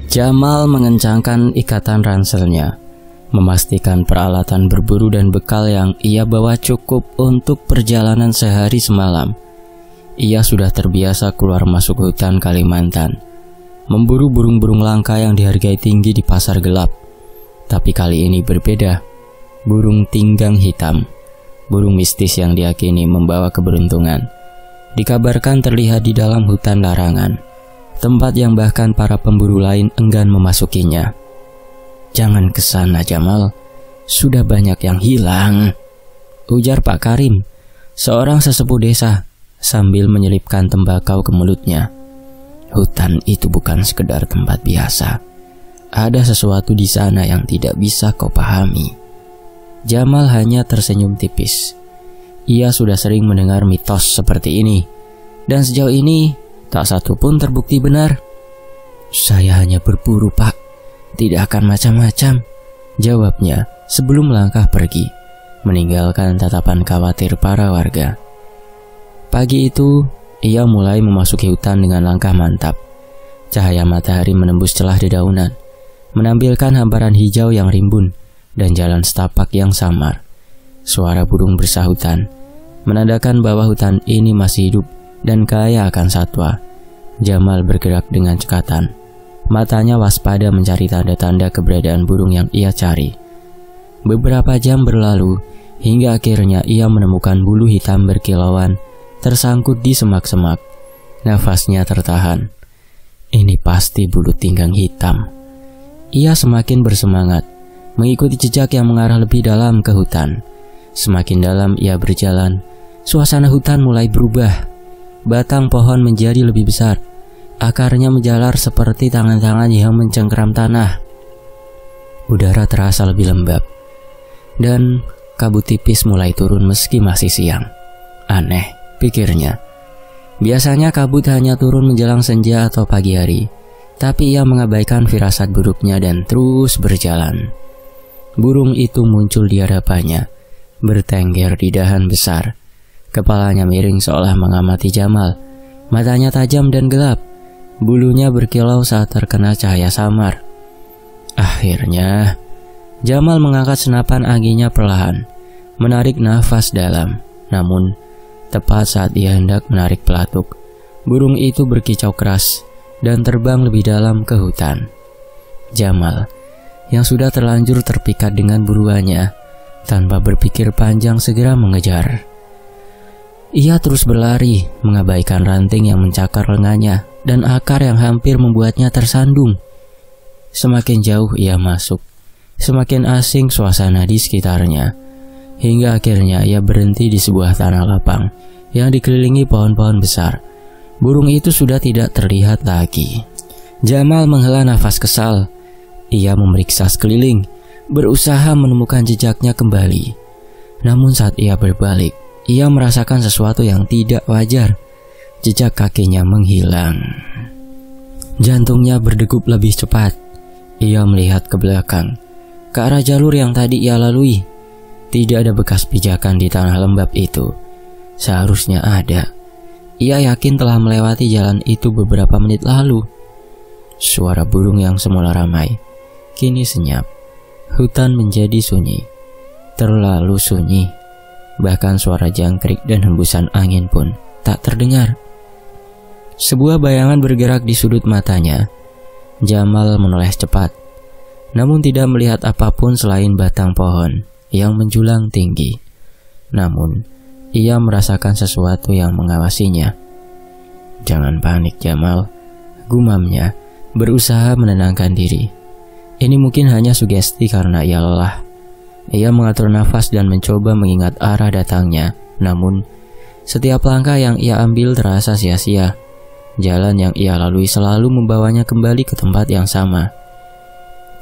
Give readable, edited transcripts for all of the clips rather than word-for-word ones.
Jamal mengencangkan ikatan ranselnya, memastikan peralatan berburu dan bekal yang ia bawa cukup untuk perjalanan sehari semalam. Ia sudah terbiasa keluar masuk hutan Kalimantan, memburu burung-burung langka yang dihargai tinggi di pasar gelap. Tapi kali ini berbeda. Burung tinggang hitam, burung mistis yang diyakini membawa keberuntungan, dikabarkan terlihat di dalam hutan larangan, tempat yang bahkan para pemburu lain enggan memasukinya. "Jangan kesana, Jamal. Sudah banyak yang hilang," ujar Pak Karim, seorang sesepuh desa, sambil menyelipkan tembakau ke mulutnya. "Hutan itu bukan sekedar tempat biasa. Ada sesuatu di sana yang tidak bisa kau pahami." Jamal hanya tersenyum tipis. Ia sudah sering mendengar mitos seperti ini, dan sejauh ini tak satu pun terbukti benar. "Saya hanya berburu, Pak. Tidak akan macam-macam," jawabnya sebelum melangkah pergi, meninggalkan tatapan khawatir para warga. Pagi itu, ia mulai memasuki hutan dengan langkah mantap. Cahaya matahari menembus celah dedaunan, menampilkan hamparan hijau yang rimbun dan jalan setapak yang samar. Suara burung bersahutan menandakan bahwa hutan ini masih hidup dan kaya akan satwa. Jamal bergerak dengan cekatan. Matanya waspada mencari tanda-tanda keberadaan burung yang ia cari. Beberapa jam berlalu hingga akhirnya ia menemukan bulu hitam berkilauan tersangkut di semak-semak. Nafasnya tertahan. Ini pasti bulu tinggang hitam. Ia semakin bersemangat, mengikuti jejak yang mengarah lebih dalam ke hutan. Semakin dalam ia berjalan, suasana hutan mulai berubah. Batang pohon menjadi lebih besar, akarnya menjalar seperti tangan-tangan yang mencengkeram tanah. Udara terasa lebih lembab, dan kabut tipis mulai turun meski masih siang. Aneh, pikirnya. Biasanya kabut hanya turun menjelang senja atau pagi hari, tapi ia mengabaikan firasat buruknya dan terus berjalan. Burung itu muncul di hadapannya, bertengger di dahan besar. Kepalanya miring seolah mengamati Jamal. Matanya tajam dan gelap. Bulunya berkilau saat terkena cahaya samar. Akhirnya, Jamal mengangkat senapan anginnya perlahan, menarik nafas dalam. Namun, tepat saat ia hendak menarik pelatuk, burung itu berkicau keras dan terbang lebih dalam ke hutan. Jamal, yang sudah terlanjur terpikat dengan buruannya, tanpa berpikir panjang segera mengejar. Ia terus berlari, mengabaikan ranting yang mencakar lengannya dan akar yang hampir membuatnya tersandung. Semakin jauh ia masuk, semakin asing suasana di sekitarnya, hingga akhirnya ia berhenti di sebuah tanah lapang yang dikelilingi pohon-pohon besar. Burung itu sudah tidak terlihat lagi. Jamal menghela nafas kesal. Ia memeriksa sekeliling, berusaha menemukan jejaknya kembali. Namun saat ia berbalik, ia merasakan sesuatu yang tidak wajar. Jejak kakinya menghilang. Jantungnya berdegup lebih cepat. Ia melihat ke belakang, ke arah jalur yang tadi ia lalui. Tidak ada bekas pijakan di tanah lembab itu. Seharusnya ada. Ia yakin telah melewati jalan itu beberapa menit lalu. Suara burung yang semula ramai kini senyap. Hutan menjadi sunyi, terlalu sunyi. Bahkan suara jangkrik dan hembusan angin pun tak terdengar. Sebuah bayangan bergerak di sudut matanya. Jamal menoleh cepat, namun tidak melihat apapun selain batang pohon yang menjulang tinggi. Namun, ia merasakan sesuatu yang mengawasinya. "Jangan panik, Jamal," gumamnya, berusaha menenangkan diri. Ini mungkin hanya sugesti karena ia lelah. Ia mengatur nafas dan mencoba mengingat arah datangnya. Namun, setiap langkah yang ia ambil terasa sia-sia. Jalan yang ia lalui selalu membawanya kembali ke tempat yang sama.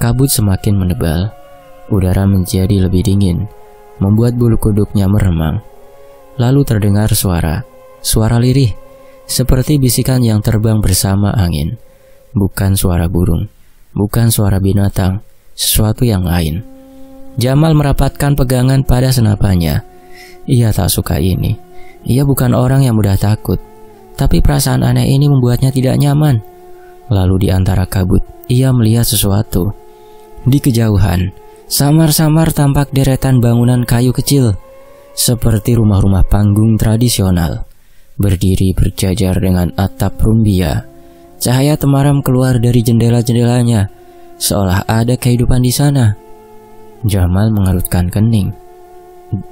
Kabut semakin menebal. Udara menjadi lebih dingin, membuat bulu kuduknya meremang. Lalu terdengar suara lirih, seperti bisikan yang terbang bersama angin. Bukan suara burung, bukan suara binatang, sesuatu yang lain. Jamal merapatkan pegangan pada senapannya. Ia tak suka ini. Ia bukan orang yang mudah takut, tapi perasaan aneh ini membuatnya tidak nyaman. Lalu di antara kabut, ia melihat sesuatu. Di kejauhan, samar-samar tampak deretan bangunan kayu kecil, seperti rumah-rumah panggung tradisional, berdiri berjajar dengan atap rumbia. Cahaya temaram keluar dari jendela-jendelanya, seolah ada kehidupan di sana. Jamal mengerutkan kening.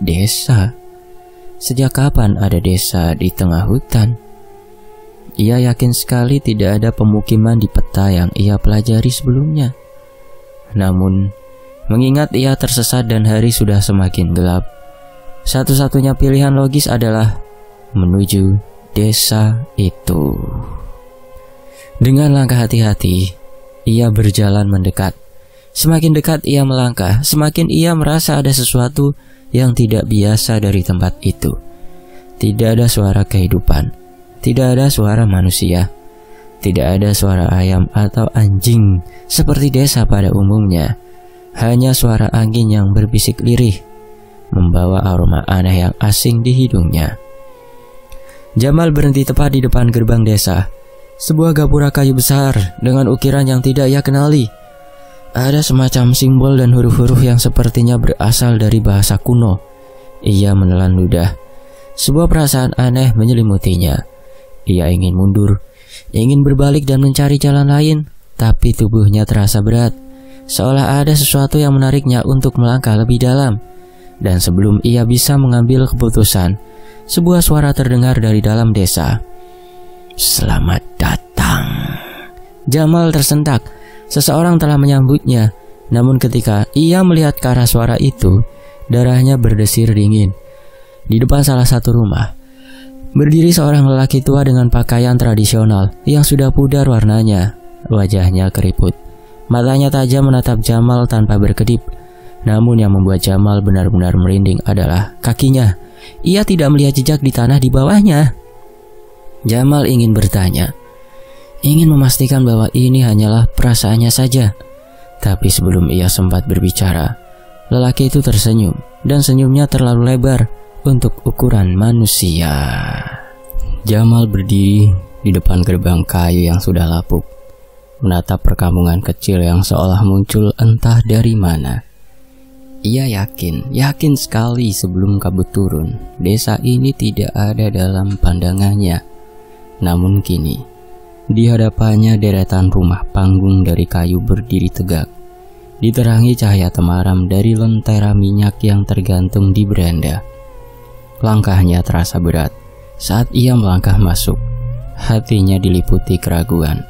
Desa? Sejak kapan ada desa di tengah hutan? Ia yakin sekali tidak ada pemukiman di peta yang ia pelajari sebelumnya. Namun, mengingat ia tersesat dan hari sudah semakin gelap, satu-satunya pilihan logis adalah menuju desa itu. Dengan langkah hati-hati, ia berjalan mendekat. Semakin dekat ia melangkah, semakin ia merasa ada sesuatu yang tidak biasa dari tempat itu. Tidak ada suara kehidupan. Tidak ada suara manusia, tidak ada suara ayam atau anjing seperti desa pada umumnya. Hanya suara angin yang berbisik lirih, membawa aroma aneh yang asing di hidungnya. Jamal berhenti tepat di depan gerbang desa. Sebuah gapura kayu besar dengan ukiran yang tidak ia kenali. Ada semacam simbol dan huruf-huruf yang sepertinya berasal dari bahasa kuno. Ia menelan ludah. Sebuah perasaan aneh menyelimutinya. Ia ingin mundur, ingin berbalik dan mencari jalan lain, tapi tubuhnya terasa berat, seolah ada sesuatu yang menariknya untuk melangkah lebih dalam. Dan sebelum ia bisa mengambil keputusan, sebuah suara terdengar dari dalam desa. Selamat datang. Jamal tersentak, seseorang telah menyambutnya. Namun ketika ia melihat ke arah suara itu, darahnya berdesir dingin. Di depan salah satu rumah, berdiri seorang lelaki tua dengan pakaian tradisional yang sudah pudar warnanya. Wajahnya keriput, matanya tajam menatap Jamal tanpa berkedip. Namun yang membuat Jamal benar-benar merinding adalah kakinya. Ia tidak melihat jejak di tanah di bawahnya. Jamal ingin bertanya, ingin memastikan bahwa ini hanyalah perasaannya saja. Tapi sebelum ia sempat berbicara, lelaki itu tersenyum, dan senyumnya terlalu lebar untuk ukuran manusia. Jamal berdiri di depan gerbang kayu yang sudah lapuk, menatap perkampungan kecil yang seolah muncul entah dari mana. Ia yakin sekali sebelum kabut turun, desa ini tidak ada dalam pandangannya. Namun kini, di hadapannya deretan rumah panggung dari kayu berdiri tegak, diterangi cahaya temaram dari lentera minyak yang tergantung di beranda. Langkahnya terasa berat saat ia melangkah masuk. Hatinya diliputi keraguan,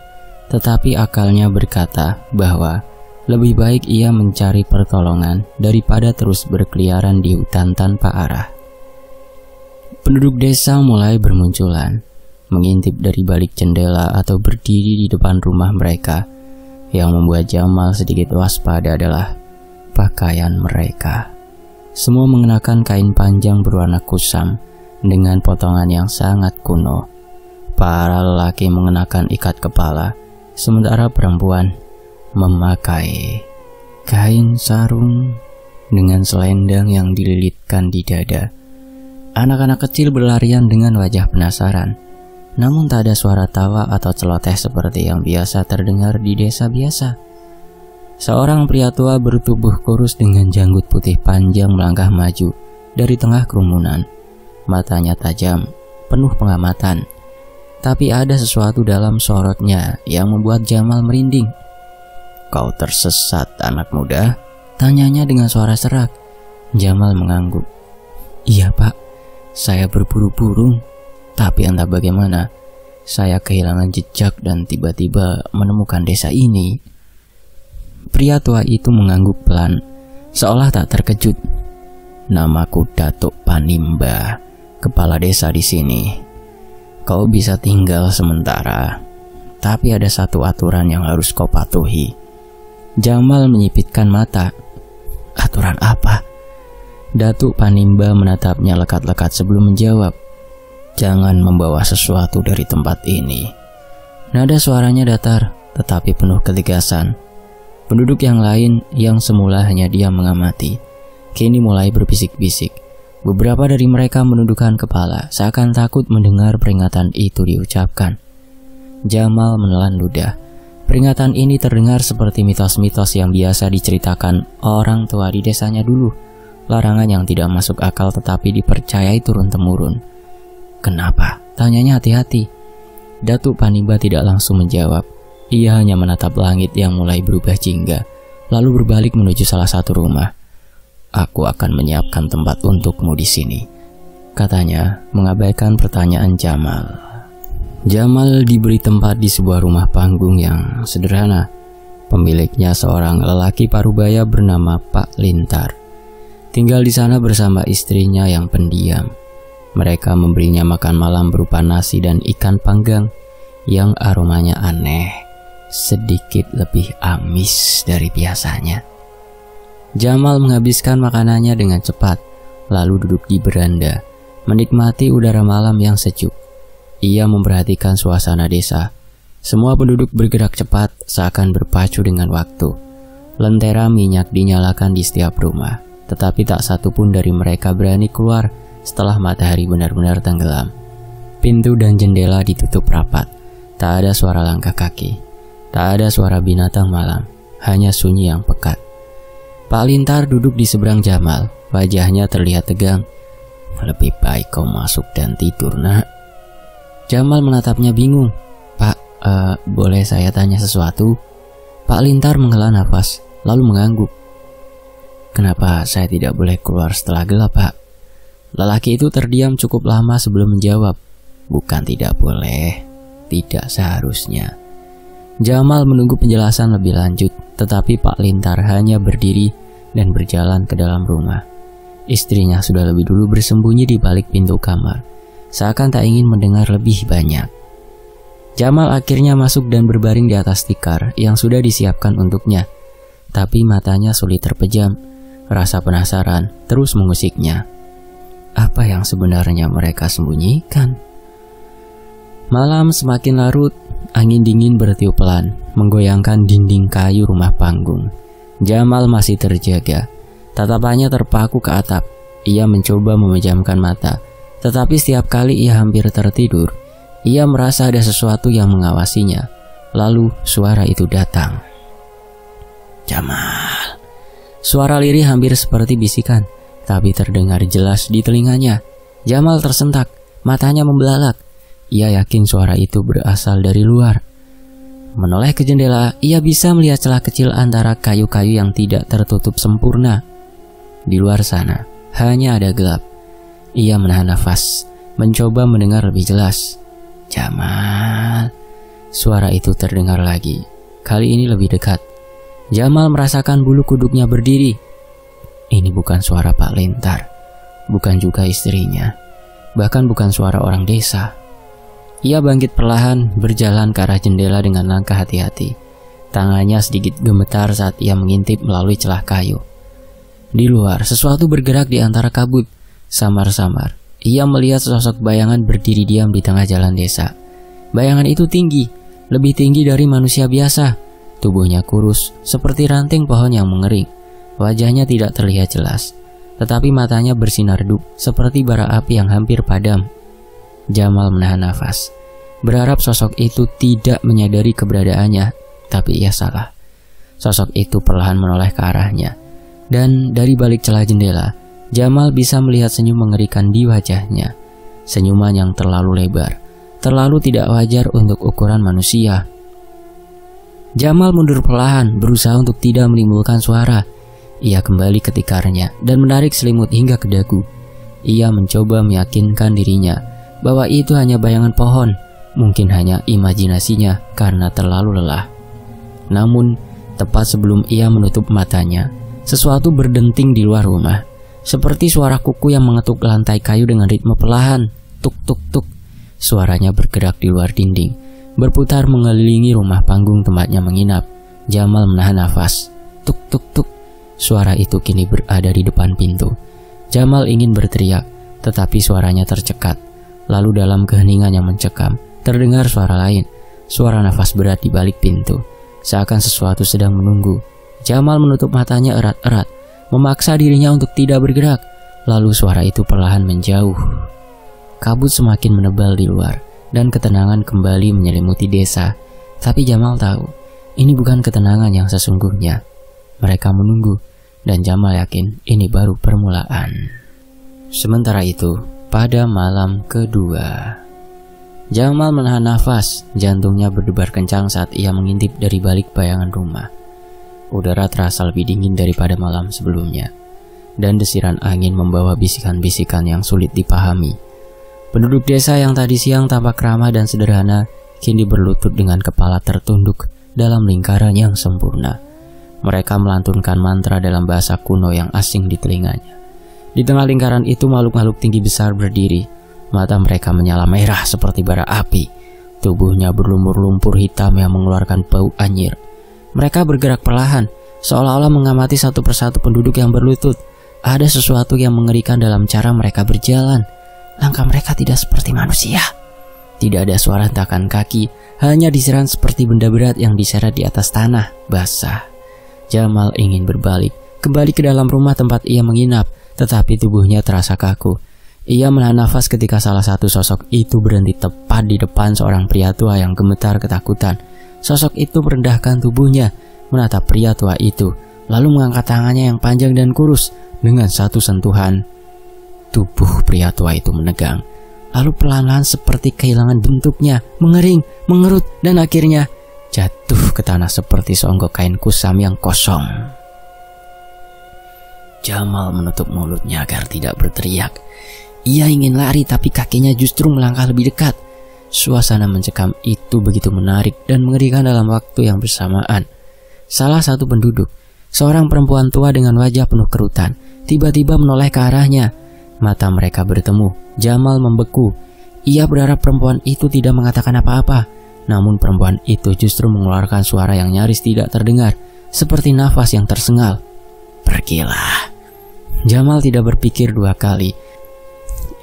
tetapi akalnya berkata bahwa lebih baik ia mencari pertolongan daripada terus berkeliaran di hutan tanpa arah. Penduduk desa mulai bermunculan, mengintip dari balik jendela atau berdiri di depan rumah mereka. Yang membuat Jamal sedikit waspada adalah pakaian mereka. Semua mengenakan kain panjang berwarna kusam dengan potongan yang sangat kuno. Para lelaki mengenakan ikat kepala, sementara perempuan memakai kain sarung dengan selendang yang dililitkan di dada. Anak-anak kecil berlarian dengan wajah penasaran, namun tak ada suara tawa atau celoteh seperti yang biasa terdengar di desa biasa. Seorang pria tua bertubuh kurus dengan janggut putih panjang melangkah maju dari tengah kerumunan. Matanya tajam, penuh pengamatan. Tapi ada sesuatu dalam sorotnya yang membuat Jamal merinding. "Kau tersesat, anak muda?" tanyanya dengan suara serak. Jamal mengangguk. "Iya pak, saya berburu burung. Tapi entah bagaimana, saya kehilangan jejak dan tiba-tiba menemukan desa ini." Pria tua itu mengangguk pelan, seolah tak terkejut. "Namaku Datuk Panimba, kepala desa di sini. Kau bisa tinggal sementara, tapi ada satu aturan yang harus kau patuhi." Jamal menyipitkan mata. "Aturan apa?" Datuk Panimba menatapnya lekat-lekat sebelum menjawab. "Jangan membawa sesuatu dari tempat ini." Nada suaranya datar, tetapi penuh ketegasan. Penduduk yang lain yang semula hanya diam mengamati, kini mulai berbisik-bisik. Beberapa dari mereka menundukkan kepala, seakan takut mendengar peringatan itu diucapkan. Jamal menelan ludah. Peringatan ini terdengar seperti mitos-mitos yang biasa diceritakan orang tua di desanya dulu. Larangan yang tidak masuk akal tetapi dipercayai turun-temurun. Kenapa? Tanyanya hati-hati. Datuk Panimba tidak langsung menjawab. Ia hanya menatap langit yang mulai berubah jingga, lalu berbalik menuju salah satu rumah. Aku akan menyiapkan tempat untukmu di sini, katanya, mengabaikan pertanyaan Jamal. Jamal diberi tempat di sebuah rumah panggung yang sederhana. Pemiliknya seorang lelaki parubaya bernama Pak Lintar. Tinggal di sana bersama istrinya yang pendiam. Mereka memberinya makan malam berupa nasi dan ikan panggang yang aromanya aneh, sedikit lebih amis dari biasanya. Jamal menghabiskan makanannya dengan cepat, lalu duduk di beranda, menikmati udara malam yang sejuk. Ia memperhatikan suasana desa. Semua penduduk bergerak cepat, seakan berpacu dengan waktu. Lentera minyak dinyalakan di setiap rumah, tetapi tak satu pun dari mereka berani keluar setelah matahari benar-benar tenggelam. Pintu dan jendela ditutup rapat. Tak ada suara langkah kaki, tak ada suara binatang malam, hanya sunyi yang pekat. Pak Lintar duduk di seberang Jamal, wajahnya terlihat tegang. Lebih baik kau masuk dan tidur, nak. Jamal menatapnya bingung. Pak, boleh saya tanya sesuatu? Pak Lintar menghela nafas, lalu mengangguk. Kenapa saya tidak boleh keluar setelah gelap, Pak? Lelaki itu terdiam cukup lama sebelum menjawab. Bukan tidak boleh, tidak seharusnya. Jamal menunggu penjelasan lebih lanjut, tetapi Pak Lintar hanya berdiri dan berjalan ke dalam rumah. Istrinya sudah lebih dulu bersembunyi di balik pintu kamar, seakan tak ingin mendengar lebih banyak. Jamal akhirnya masuk dan berbaring di atas tikar yang sudah disiapkan untuknya. Tapi matanya sulit terpejam, rasa penasaran terus mengusiknya. Apa yang sebenarnya mereka sembunyikan? Malam semakin larut. Angin dingin bertiup pelan, menggoyangkan dinding kayu rumah panggung. Jamal masih terjaga. Tatapannya terpaku ke atap. Ia mencoba memejamkan mata, tetapi setiap kali ia hampir tertidur, ia merasa ada sesuatu yang mengawasinya. Lalu suara itu datang. Jamal. Suara lirih hampir seperti bisikan, tapi terdengar jelas di telinganya. Jamal tersentak, matanya membelalak. Ia yakin suara itu berasal dari luar. Menoleh ke jendela, ia bisa melihat celah kecil antara kayu-kayu yang tidak tertutup sempurna. Di luar sana, hanya ada gelap. Ia menahan nafas, mencoba mendengar lebih jelas. Jamal. Suara itu terdengar lagi, kali ini lebih dekat. Jamal merasakan bulu kuduknya berdiri. Ini bukan suara Pak Lintar, bukan juga istrinya, bahkan bukan suara orang desa. Ia bangkit perlahan, berjalan ke arah jendela dengan langkah hati-hati. Tangannya sedikit gemetar saat ia mengintip melalui celah kayu. Di luar, sesuatu bergerak di antara kabut. Samar-samar, ia melihat sosok bayangan berdiri diam di tengah jalan desa. Bayangan itu tinggi, lebih tinggi dari manusia biasa. Tubuhnya kurus, seperti ranting pohon yang mengering. Wajahnya tidak terlihat jelas, tetapi matanya bersinar redup, seperti bara api yang hampir padam. Jamal menahan nafas, berharap sosok itu tidak menyadari keberadaannya, tapi ia salah. Sosok itu perlahan menoleh ke arahnya, dan dari balik celah jendela, Jamal bisa melihat senyum mengerikan di wajahnya. Senyuman yang terlalu lebar, terlalu tidak wajar untuk ukuran manusia. Jamal mundur perlahan, berusaha untuk tidak menimbulkan suara. Ia kembali ke tikarnya dan menarik selimut hingga ke dagu. Ia mencoba meyakinkan dirinya bahwa itu hanya bayangan pohon, mungkin hanya imajinasinya karena terlalu lelah. Namun, tepat sebelum ia menutup matanya, sesuatu berdenting di luar rumah, seperti suara kuku yang mengetuk lantai kayu dengan ritme perlahan. Tuk tuk tuk. Suaranya bergerak di luar dinding, berputar mengelilingi rumah panggung tempatnya menginap. Jamal menahan nafas. Tuk tuk tuk. Suara itu kini berada di depan pintu. Jamal ingin berteriak, tetapi suaranya tercekat. Lalu dalam keheningan yang mencekam, terdengar suara lain, suara nafas berat di balik pintu, seakan sesuatu sedang menunggu. Jamal menutup matanya erat-erat, memaksa dirinya untuk tidak bergerak. Lalu suara itu perlahan menjauh. Kabut semakin menebal di luar, dan ketenangan kembali menyelimuti desa. Tapi Jamal tahu, ini bukan ketenangan yang sesungguhnya. Mereka menunggu, dan Jamal yakin ini baru permulaan. Sementara itu, pada malam kedua, Jamal menahan nafas, jantungnya berdebar kencang saat ia mengintip dari balik bayangan rumah. Udara terasa lebih dingin daripada malam sebelumnya, dan desiran angin membawa bisikan-bisikan yang sulit dipahami. Penduduk desa yang tadi siang tampak ramah dan sederhana, kini berlutut dengan kepala tertunduk dalam lingkaran yang sempurna. Mereka melantunkan mantra dalam bahasa kuno yang asing di telinganya. Di tengah lingkaran itu makhluk-makhluk tinggi besar berdiri. Mata mereka menyala merah seperti bara api. Tubuhnya berlumur lumpur hitam yang mengeluarkan bau anyir. Mereka bergerak perlahan, seolah-olah mengamati satu persatu penduduk yang berlutut. Ada sesuatu yang mengerikan dalam cara mereka berjalan. Langkah mereka tidak seperti manusia. Tidak ada suara hentakan kaki, hanya disiram seperti benda berat yang diseret di atas tanah basah. Jamal ingin berbalik, kembali ke dalam rumah tempat ia menginap, tetapi tubuhnya terasa kaku. Ia menahan nafas ketika salah satu sosok itu berhenti tepat di depan seorang pria tua yang gemetar ketakutan. Sosok itu merendahkan tubuhnya, menatap pria tua itu, lalu mengangkat tangannya yang panjang dan kurus. Dengan satu sentuhan, tubuh pria tua itu menegang. Lalu pelan-pelan seperti kehilangan bentuknya, mengering, mengerut, dan akhirnya jatuh ke tanah seperti seonggok kain kusam yang kosong. Jamal menutup mulutnya agar tidak berteriak. Ia ingin lari tapi kakinya justru melangkah lebih dekat. Suasana mencekam itu begitu menarik dan mengerikan dalam waktu yang bersamaan. Salah satu penduduk, seorang perempuan tua dengan wajah penuh kerutan, tiba-tiba menoleh ke arahnya. Mata mereka bertemu. Jamal membeku. Ia berharap perempuan itu tidak mengatakan apa-apa. Namun perempuan itu justru mengeluarkan suara yang nyaris tidak terdengar, seperti nafas yang tersengal. Pergilah. Jamal tidak berpikir dua kali.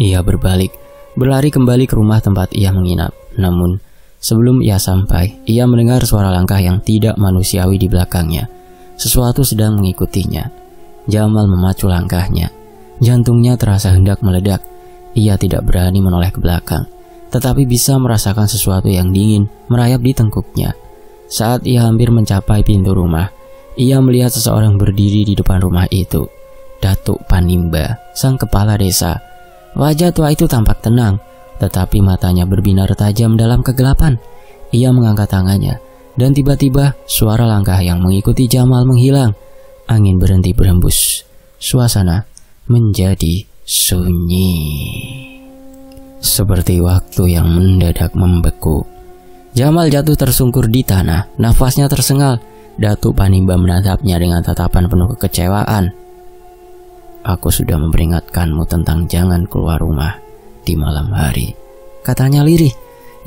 Ia berbalik, berlari kembali ke rumah tempat ia menginap. Namun, sebelum ia sampai, ia mendengar suara langkah yang tidak manusiawi di belakangnya. Sesuatu sedang mengikutinya. Jamal memacu langkahnya. Jantungnya terasa hendak meledak. Ia tidak berani menoleh ke belakang, tetapi bisa merasakan sesuatu yang dingin merayap di tengkuknya. Saat ia hampir mencapai pintu rumah, ia melihat seseorang berdiri di depan rumah itu. Datuk Panimba, sang kepala desa. Wajah tua itu tampak tenang, tetapi matanya berbinar tajam dalam kegelapan. Ia mengangkat tangannya, dan tiba-tiba suara langkah yang mengikuti Jamal menghilang. Angin berhenti berhembus. Suasana menjadi sunyi, seperti waktu yang mendadak membeku. Jamal jatuh tersungkur di tanah, nafasnya tersengal. Datuk Panimba menatapnya dengan tatapan penuh kekecewaan. Aku sudah memperingatkanmu tentang jangan keluar rumah di malam hari, katanya lirih.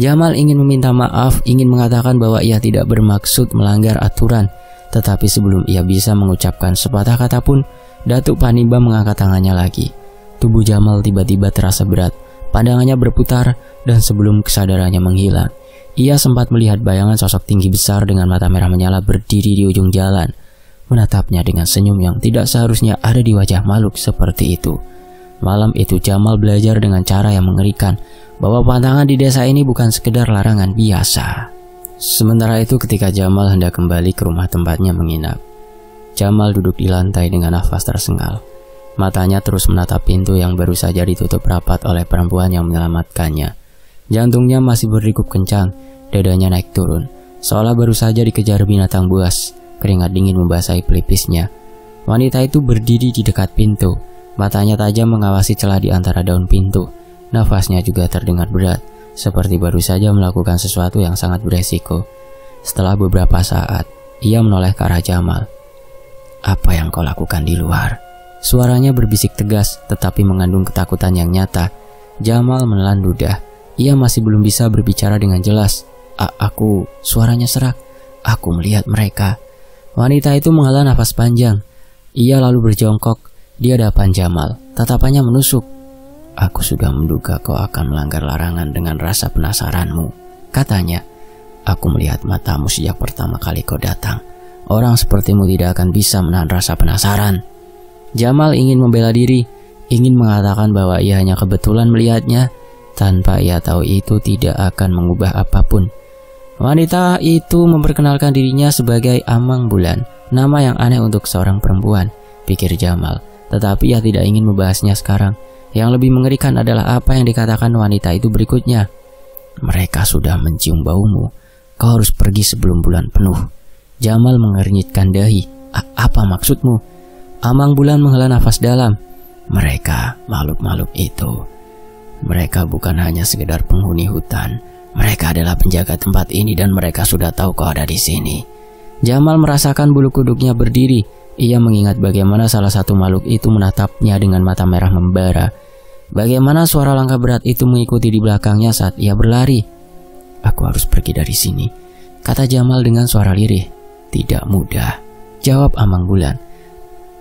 Jamal ingin meminta maaf, ingin mengatakan bahwa ia tidak bermaksud melanggar aturan. Tetapi sebelum ia bisa mengucapkan sepatah kata pun, Datuk Panimba mengangkat tangannya lagi. Tubuh Jamal tiba-tiba terasa berat, pandangannya berputar, dan sebelum kesadarannya menghilang, ia sempat melihat bayangan sosok tinggi besar dengan mata merah menyala berdiri di ujung jalan, menatapnya dengan senyum yang tidak seharusnya ada di wajah makhluk seperti itu. Malam itu Jamal belajar dengan cara yang mengerikan bahwa pantangan di desa ini bukan sekedar larangan biasa. Sementara itu ketika Jamal hendak kembali ke rumah tempatnya menginap, Jamal duduk di lantai dengan nafas tersengal. Matanya terus menatap pintu yang baru saja ditutup rapat oleh perempuan yang menyelamatkannya. Jantungnya masih berdegup kencang, dadanya naik turun, seolah baru saja dikejar binatang buas. Keringat dingin membasahi pelipisnya. Wanita itu berdiri di dekat pintu, matanya tajam mengawasi celah di antara daun pintu. Nafasnya juga terdengar berat, seperti baru saja melakukan sesuatu yang sangat beresiko. Setelah beberapa saat, ia menoleh ke arah Jamal. Apa yang kau lakukan di luar? Suaranya berbisik tegas, tetapi mengandung ketakutan yang nyata. Jamal menelan ludah. Ia masih belum bisa berbicara dengan jelas. Aku, suaranya serak. Aku melihat mereka. Wanita itu menghela nafas panjang. Ia lalu berjongkok di hadapan Jamal. Tatapannya menusuk. Aku sudah menduga kau akan melanggar larangan dengan rasa penasaranmu, katanya. Aku melihat matamu sejak pertama kali kau datang. Orang sepertimu tidak akan bisa menahan rasa penasaran. Jamal ingin membela diri, ingin mengatakan bahwa ia hanya kebetulan melihatnya, tanpa ia tahu itu tidak akan mengubah apapun. Wanita itu memperkenalkan dirinya sebagai Amang Bulan, nama yang aneh untuk seorang perempuan, pikir Jamal. Tetapi ia tidak ingin membahasnya sekarang. Yang lebih mengerikan adalah apa yang dikatakan wanita itu berikutnya. Mereka sudah mencium baumu. Kau harus pergi sebelum bulan penuh. Jamal mengernyitkan dahi. Apa maksudmu? Amang Bulan menghela nafas dalam. Mereka, makhluk-makhluk itu. Mereka bukan hanya sekedar penghuni hutan. Mereka adalah penjaga tempat ini dan mereka sudah tahu kau ada di sini. Jamal merasakan bulu kuduknya berdiri. Ia mengingat bagaimana salah satu makhluk itu menatapnya dengan mata merah membara. Bagaimana suara langkah berat itu mengikuti di belakangnya saat ia berlari. Aku harus pergi dari sini, kata Jamal dengan suara lirih. Tidak mudah, jawab Amang Bulan.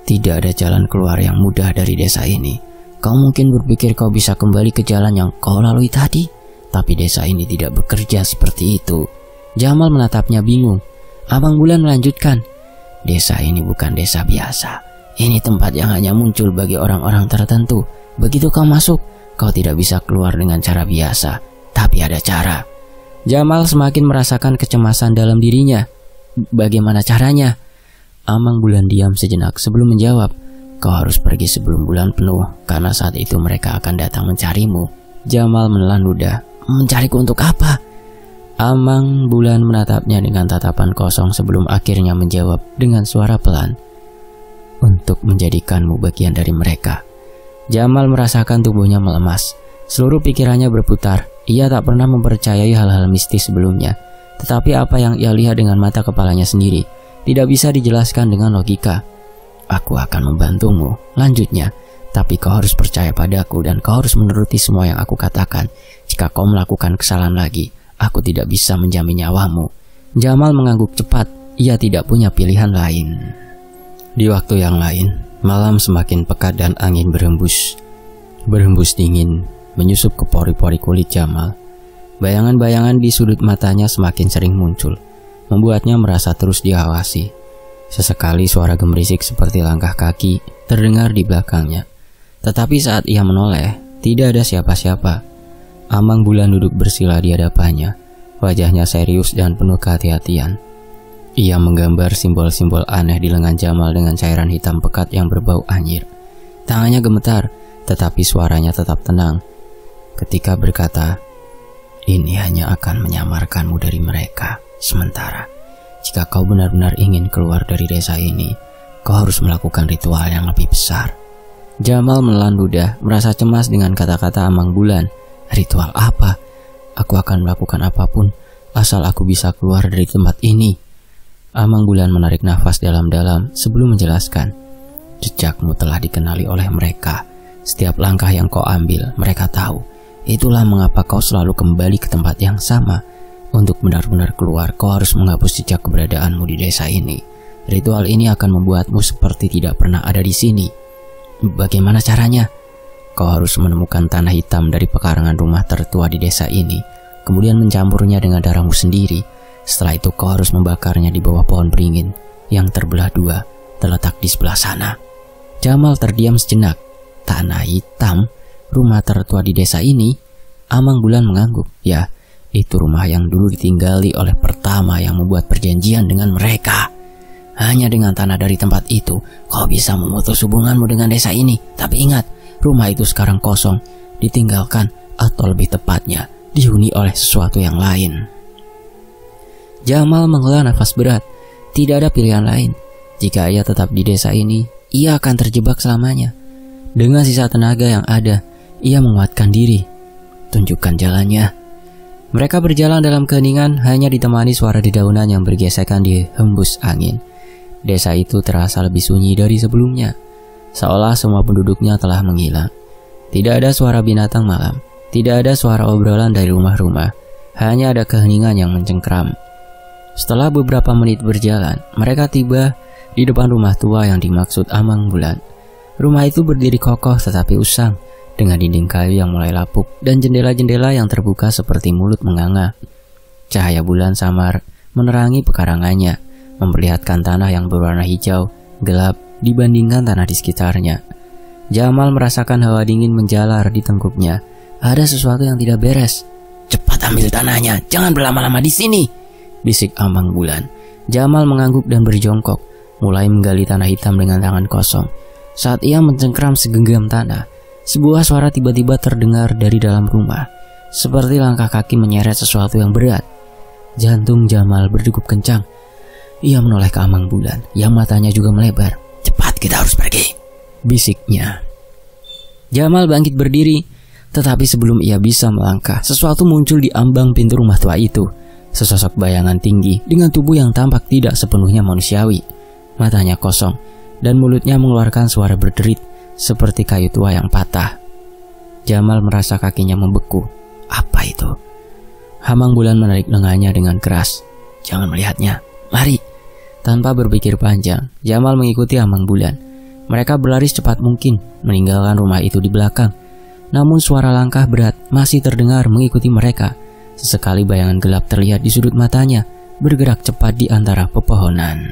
Tidak ada jalan keluar yang mudah dari desa ini. Kau mungkin berpikir kau bisa kembali ke jalan yang kau lalui tadi, tapi desa ini tidak bekerja seperti itu. Jamal menatapnya bingung. Amang Bulan melanjutkan, desa ini bukan desa biasa. Ini tempat yang hanya muncul bagi orang-orang tertentu. Begitu kau masuk, kau tidak bisa keluar dengan cara biasa, tapi ada cara. Jamal semakin merasakan kecemasan dalam dirinya. Bagaimana caranya? Amang Bulan diam sejenak sebelum menjawab. Kau harus pergi sebelum bulan penuh, karena saat itu mereka akan datang mencarimu. Jamal menelan ludah. Mencariku untuk apa? Amang Bulan menatapnya dengan tatapan kosong sebelum akhirnya menjawab dengan suara pelan. Untuk menjadikanmu bagian dari mereka. Jamal merasakan tubuhnya melemas. Seluruh pikirannya berputar. Ia tak pernah mempercayai hal-hal mistis sebelumnya. Tetapi apa yang ia lihat dengan mata kepalanya sendiri tidak bisa dijelaskan dengan logika. Aku akan membantumu, lanjutnya. Tapi kau harus percaya padaku dan kau harus menuruti semua yang aku katakan. Jika kau melakukan kesalahan lagi, aku tidak bisa menjamin nyawamu. Jamal mengangguk cepat. Ia tidak punya pilihan lain. Di waktu yang lain, malam semakin pekat dan angin berhembus. Berhembus dingin, menyusup ke pori-pori kulit Jamal. Bayangan-bayangan di sudut matanya semakin sering muncul, membuatnya merasa terus diawasi. Sesekali suara gemerisik seperti langkah kaki terdengar di belakangnya. Tetapi saat ia menoleh, tidak ada siapa-siapa. Amang Bulan duduk bersila di hadapannya. Wajahnya serius dan penuh kehati-hatian. Ia menggambar simbol-simbol aneh di lengan Jamal dengan cairan hitam pekat yang berbau anyir. Tangannya gemetar, tetapi suaranya tetap tenang. Ketika berkata, ini hanya akan menyamarkanmu dari mereka. Sementara, jika kau benar-benar ingin keluar dari desa ini, kau harus melakukan ritual yang lebih besar. Jamal menelan ludah, merasa cemas dengan kata-kata Amang Bulan. Ritual apa? Aku akan melakukan apapun, asal aku bisa keluar dari tempat ini. Amang Bulan menarik nafas dalam-dalam sebelum menjelaskan. Jejakmu telah dikenali oleh mereka. Setiap langkah yang kau ambil, mereka tahu. Itulah mengapa kau selalu kembali ke tempat yang sama. Untuk benar-benar keluar, kau harus menghapus jejak keberadaanmu di desa ini. Ritual ini akan membuatmu seperti tidak pernah ada di sini. Bagaimana caranya? Kau harus menemukan tanah hitam dari pekarangan rumah tertua di desa ini, kemudian mencampurnya dengan darahmu sendiri. Setelah itu kau harus membakarnya di bawah pohon beringin yang terbelah dua, terletak di sebelah sana. Jamal terdiam sejenak. Tanah hitam? Rumah tertua di desa ini? Amang Bulan mengangguk. Ya, itu rumah yang dulu ditinggali oleh pertama yang membuat perjanjian dengan mereka. Hanya dengan tanah dari tempat itu, kau bisa memutus hubunganmu dengan desa ini. Tapi ingat, rumah itu sekarang kosong, ditinggalkan, atau lebih tepatnya, dihuni oleh sesuatu yang lain. Jamal menghela nafas berat. Tidak ada pilihan lain. Jika ia tetap di desa ini, ia akan terjebak selamanya. Dengan sisa tenaga yang ada, ia menguatkan diri. Tunjukkan jalannya. Mereka berjalan dalam keheningan, hanya ditemani suara dedaunan yang bergesekan di hembus angin. Desa itu terasa lebih sunyi dari sebelumnya, seolah semua penduduknya telah menghilang. Tidak ada suara binatang malam, tidak ada suara obrolan dari rumah-rumah, hanya ada keheningan yang mencengkram. Setelah beberapa menit berjalan, mereka tiba di depan rumah tua yang dimaksud Amang Bulan. Rumah itu berdiri kokoh tetapi usang, dengan dinding kayu yang mulai lapuk dan jendela-jendela yang terbuka seperti mulut menganga. Cahaya bulan samar menerangi pekarangannya, memperlihatkan tanah yang berwarna hijau, gelap dibandingkan tanah di sekitarnya. Jamal merasakan hawa dingin menjalar di tengkuknya. Ada sesuatu yang tidak beres. Cepat ambil tanahnya, jangan berlama-lama di sini. bisik Amang Bulan. Jamal mengangguk dan berjongkok, mulai menggali tanah hitam dengan tangan kosong. Saat ia mencengkram segenggam tanah, sebuah suara tiba-tiba terdengar dari dalam rumah, seperti langkah kaki menyeret sesuatu yang berat. Jantung Jamal berdegup kencang. Ia menoleh ke Amang Bulan yang matanya juga melebar. "Cepat, kita harus pergi," bisiknya. Jamal bangkit berdiri, tetapi sebelum ia bisa melangkah, sesuatu muncul di ambang pintu rumah tua itu. Sesosok bayangan tinggi dengan tubuh yang tampak tidak sepenuhnya manusiawi. Matanya kosong dan mulutnya mengeluarkan suara berderit seperti kayu tua yang patah. Jamal merasa kakinya membeku. Apa itu? Amang Bulan menarik lengannya dengan keras. "Jangan melihatnya, mari." Tanpa berpikir panjang, Jamal mengikuti Amang Bulan. Mereka berlari secepat mungkin, meninggalkan rumah itu di belakang. Namun suara langkah berat masih terdengar mengikuti mereka. Sesekali bayangan gelap terlihat di sudut matanya, bergerak cepat di antara pepohonan.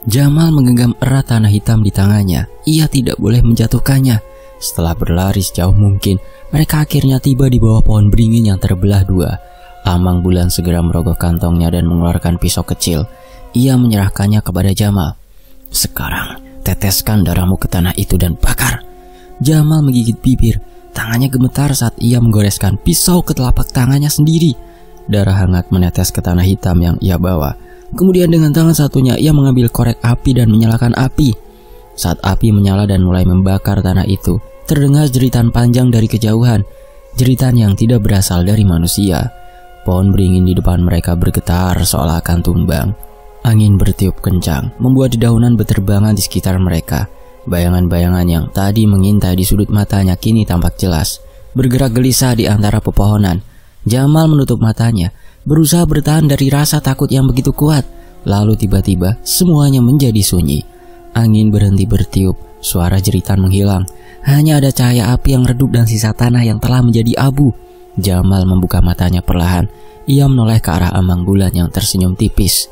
Jamal menggenggam erat tanah hitam di tangannya. Ia tidak boleh menjatuhkannya. Setelah berlari sejauh mungkin, mereka akhirnya tiba di bawah pohon beringin yang terbelah dua. Amang Bulan segera merogoh kantongnya dan mengeluarkan pisau kecil. Ia menyerahkannya kepada Jamal. "Sekarang, teteskan darahmu ke tanah itu dan bakar." Jamal menggigit bibir. Tangannya gemetar saat ia menggoreskan pisau ke telapak tangannya sendiri. Darah hangat menetes ke tanah hitam yang ia bawa. Kemudian dengan tangan satunya ia mengambil korek api dan menyalakan api. Saat api menyala dan mulai membakar tanah itu, terdengar jeritan panjang dari kejauhan. Jeritan yang tidak berasal dari manusia. Pohon beringin di depan mereka bergetar seolah akan tumbang. Angin bertiup kencang, membuat dedaunan berterbangan di sekitar mereka. Bayangan-bayangan yang tadi mengintai di sudut matanya kini tampak jelas, bergerak gelisah di antara pepohonan. Jamal menutup matanya, berusaha bertahan dari rasa takut yang begitu kuat. Lalu tiba-tiba semuanya menjadi sunyi. Angin berhenti bertiup, suara jeritan menghilang. Hanya ada cahaya api yang redup dan sisa tanah yang telah menjadi abu. Jamal membuka matanya perlahan. Ia menoleh ke arah Amang Bulan yang tersenyum tipis.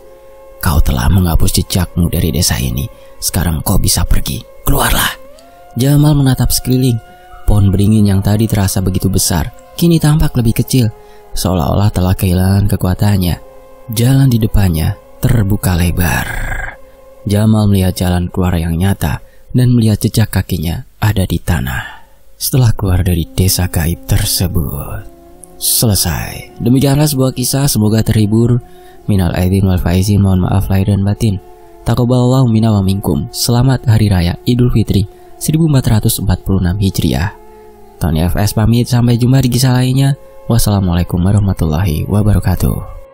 "Kau telah menghapus jejakmu dari desa ini. Sekarang kau bisa pergi. Keluarlah." Jamal menatap sekeliling. Pohon beringin yang tadi terasa begitu besar, kini tampak lebih kecil, seolah-olah telah kehilangan kekuatannya. Jalan di depannya terbuka lebar. Jamal melihat jalan keluar yang nyata dan melihat jejak kakinya ada di tanah. Setelah keluar dari desa gaib tersebut. Selesai. Demikianlah sebuah kisah, semoga terhibur. Minal aidin wal faizin, mohon maaf lahir dan batin. Taqabbalallahu minna wa minkum. Selamat Hari Raya Idul Fitri 1446 Hijriah. Tony FS pamit, sampai jumpa di kisah lainnya. Wassalamualaikum warahmatullahi wabarakatuh.